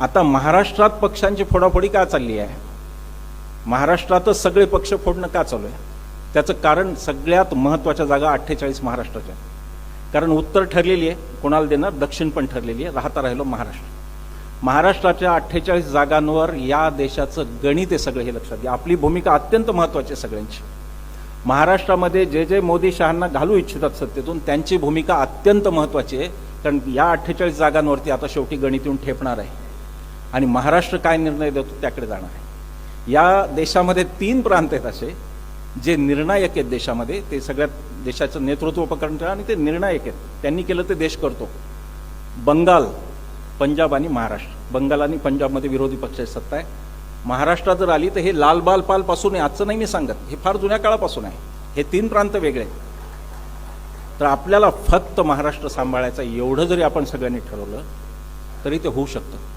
आता महाराष्ट्रात पक्षांची फोडाफोडी का चालली आहे? महाराष्ट्रातच सगळे पक्ष फोडणं का चालू आहे? त्याचं कारण सगळ्यात महत्त्वाच्या जागा 48 महाराष्ट्राच्या. कारण उत्तर ठरलेली आहे, कोणाला देणार, दक्षिण पण ठरलेली आहे, राहिलो महाराष्ट्र. महाराष्ट्राच्या 48 जागांवर या देशाचं गणित आहे सगळं, हे लक्षात घ्या. आपली भूमिका अत्यंत महत्त्वाची आहे सगळ्यांची. महाराष्ट्रामध्ये जे मोदी शहांना घालू इच्छितात सत्तेतून, त्यांची भूमिका अत्यंत महत्त्वाची आहे. कारण या 48 जागांवरती आता शेवटी गणित येऊन ठेपणार आहे आणि महाराष्ट्र काय निर्णय देतो त्याकडे जाणार आहे. या देशामध्ये 3 प्रांत आहेत असे जे निर्णायक आहेत देशामध्ये. ते सगळ्यात देशाचं नेतृत्व पकडतात आणि ते निर्णायक आहेत. त्यांनी केलं ते देश करतो. बंगाल, पंजाब आणि महाराष्ट्र. बंगाल आणि पंजाबमध्ये विरोधी पक्षाची सत्ता आहे. महाराष्ट्रात जर आली तर हे लाल बाल पाल पासून आहे, आजचं नाही मी सांगत, हे फार जुन्या काळापासून आहे. हे 3 प्रांत वेगळे आहेत. तर आपल्याला फक्त महाराष्ट्र सांभाळायचा एवढं जरी आपण सगळ्यांनी ठरवलं तरी ते होऊ शकतं.